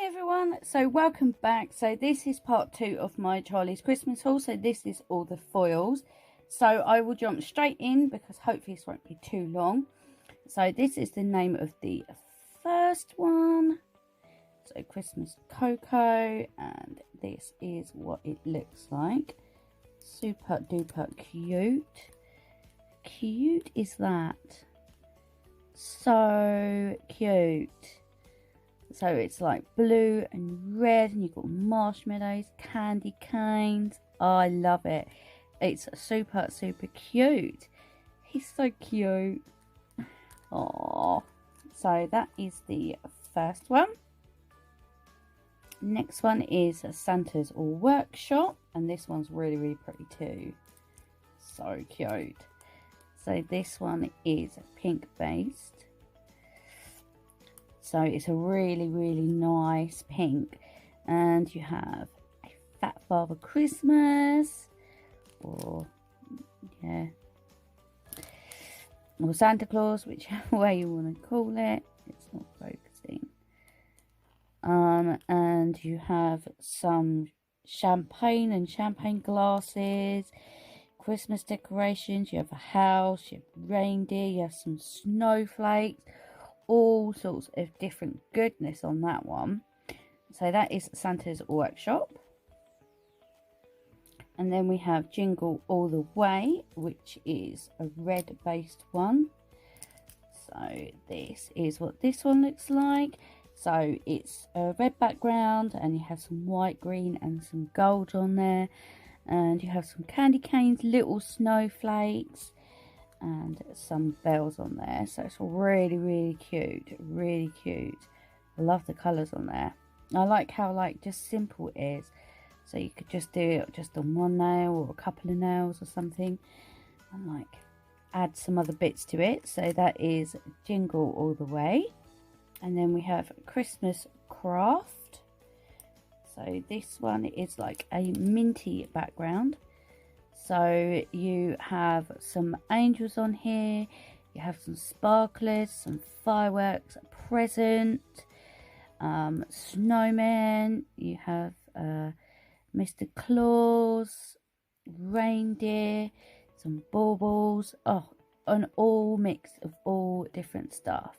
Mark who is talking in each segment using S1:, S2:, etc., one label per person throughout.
S1: Hi everyone, so welcome back. So this is part 2 of my Charlie's Christmas haul. So this is all the foils. So I will jump straight in because hopefully this won't be too long. So this is the name of the first one. So Christmas Coco, and this is what it looks like. Super duper cute. Cute is that? So cute. So it's like blue and red, and you've got marshmallows, candy canes. Oh, I love it. It's super cute. He's so cute. Oh, so that is the first one. Next one is Santa's Workshop, and this one's really pretty too. So cute. So this one is pink based. So it's a really nice pink, and you have a Fat Father Christmas, or or Santa Claus, whichever way you want to call it. It's not focusing. And you have some champagne and champagne glasses, Christmas decorations. You have a house, you have reindeer, you have some snowflakes. All sorts of different goodness on that one. So that is Santa's Workshop. And then we have Jingle All the Way, which is a red based one. So this is what this one looks like. So it's a red background, and you have some white, green and some gold on there, and you have some candy canes, little snowflakes, and some bells on there. So it's really cute, really cute. I love the colours on there. I like how just simple it is. So you could just do it just on one nail or a couple of nails or something, and add some other bits to it. So that is Jingle All the Way. And then we have Christmas Craft. So this one is like a minty background. So you have some angels on here, you have some sparklers, some fireworks, a present, snowmen, you have Mr. Claus, reindeer, some baubles, an all mix of all different stuff.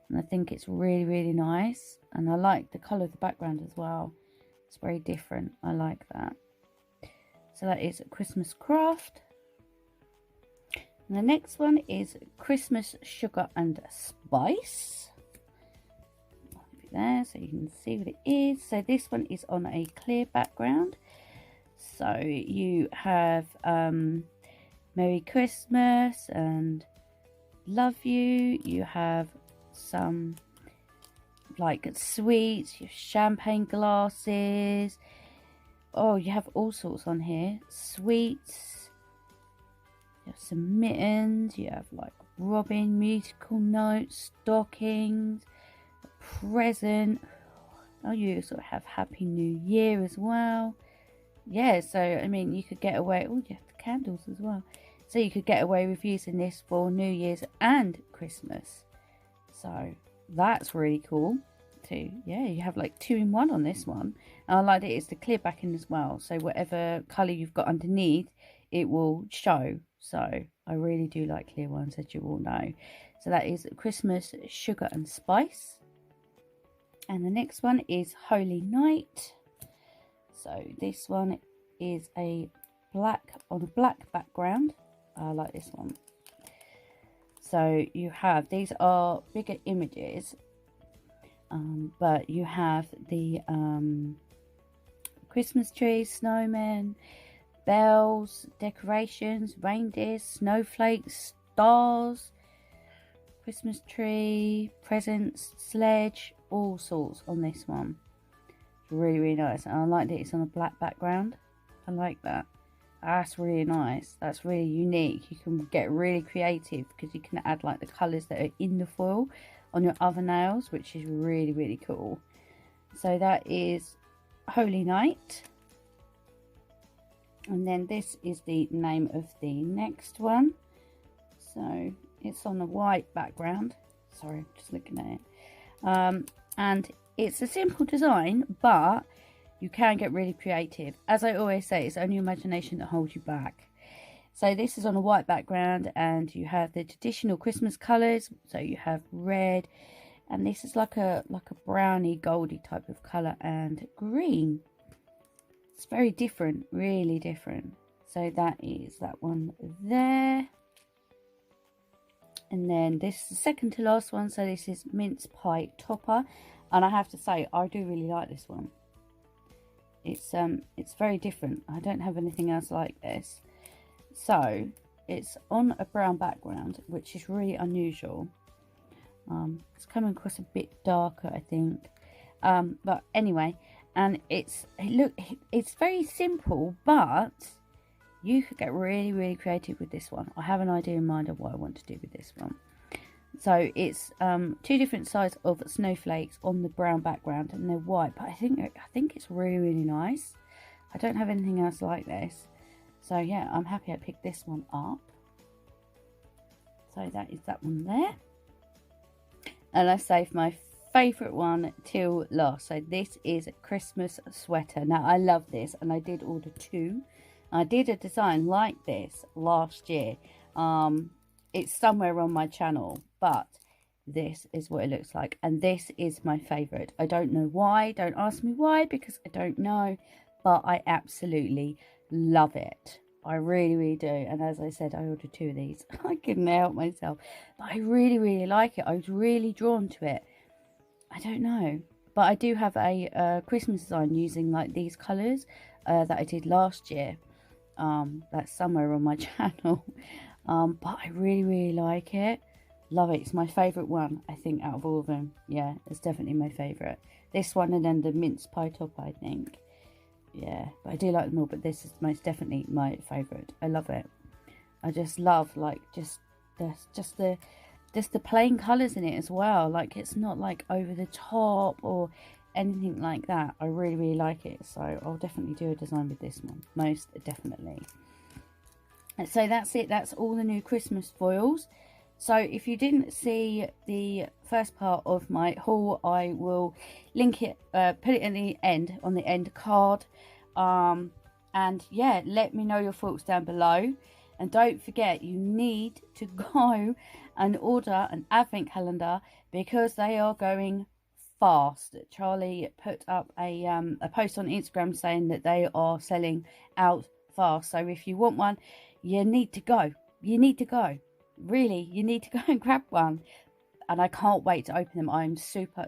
S1: And I think it's really nice, and I like the colour of the background as well. It's very different. I like that. So that is Christmas Craft. And the next one is Christmas Sugar and Spice. There, so you can see what it is. So this one is on a clear background. So you have Merry Christmas and Love You. You have some sweets, you have champagne glasses. Oh, you have all sorts on here. Sweets. You have some mittens. You have Robin, musical notes, stockings, a present. Oh, you sort of have Happy New Year as well. Yeah, so I mean, you could get away. Oh, you have the candles as well. So you could get away with using this for New Year's and Christmas. So that's really cool. Yeah, you have 2-in-1 on this one, and I like that it's the clear backing as well, so whatever colour you've got underneath it will show. So I really do like clear ones, as you all know. So that is Christmas Sugar and Spice. And the next one is Holy Night. So this one is on a black background. I like this one. So you have, these are bigger images, but you have the Christmas trees, snowmen, bells, decorations, reindeer, snowflakes, stars, Christmas tree, presents, sledge, all sorts on this one. It's really nice, and I like that it's on a black background. I like that. That's really nice. That's really unique. You can get really creative because you can add the colours that are in the foil on your other nails, which is really cool. So that is Holy Night. And then this is the name of the next one. So it's on a white background. Sorry, I'm just looking at it. And it's a simple design, but you can get really creative. As I always say, it's only imagination that holds you back. So this is on a white background, and you have the traditional Christmas colours. So you have red, and this is like a browny goldy type of colour, and green. It's very different, really different. So that is that one there. And then this is the second to last one. So this is Mince Pie Topper, and I have to say I do really like this one. It's very different. I don't have anything else like this. So it's on a brown background, which is really unusual. It's coming across a bit darker, I think, but anyway, and it's very simple, but you could get really creative with this one. I have an idea in mind of what I want to do with this one. So it's two different sides of snowflakes on the brown background, and they're white, but I think it's really nice. I don't have anything else like this. So yeah, I'm happy I picked this one up. So that is that one there. And I saved my favourite one till last. So this is a Christmas sweater. Now I love this, and I did order two. I did a design like this last year. It's somewhere on my channel, but this is what it looks like, and this is my favourite. I don't know why. Don't ask me why, because I don't know, but I absolutely love it. I really do. And as I said, I ordered two of these. I couldn't help myself, but I really like it. I was really drawn to it. I don't know, but I do have a Christmas design using like these colours that I did last year. That's somewhere on my channel, but I really like it. Love it. It's my favourite one, I think, out of all of them. Yeah, it's definitely my favourite. This one, and then the Mince Pie Topper, I think. Yeah, but I do like them all, but this is most definitely my favourite. I love it. I just love like just the plain colours in it as well. Like, it's not like over the top or anything like that. I really like it. So I'll definitely do a design with this one, most definitely. And so that's it. That's all the new Christmas foils. So if you didn't see the first part of my haul, I will link it, put it in the end, on the end card. And yeah, let me know your thoughts down below. And don't forget, you need to go and order an advent calendar, because they are going fast. Charlie put up a post on Instagram saying that they are selling out fast. So if you want one, you need to go. You need to go. Really, you need to go and grab one, and I can't wait to open them. I'm super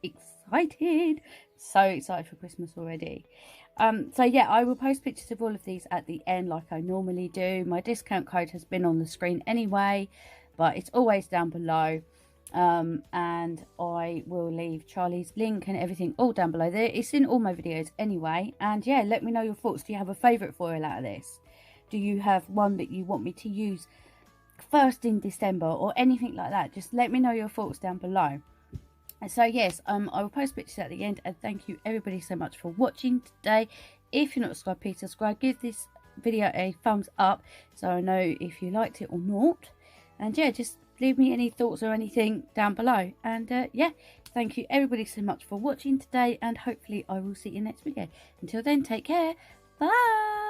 S1: excited. So excited for Christmas already. So yeah, I will post pictures of all of these at the end like I normally do. My discount code has been on the screen anyway, but it's always down below. And I will leave Charlie's link and everything all down below there. It's in all my videos anyway. And yeah, let me know your thoughts. Do you have a favourite foil out of this? Do you have one that you want me to use first in December or anything like that? Just let me know your thoughts down below. And so yes, I will post pictures at the end, and thank you everybody so much for watching today. If you're not subscribed, please subscribe. Give this video a thumbs up so I know if you liked it or not. And yeah, just leave me any thoughts or anything down below. And yeah, thank you everybody so much for watching today, and hopefully I will see you next video. Until then, take care. Bye.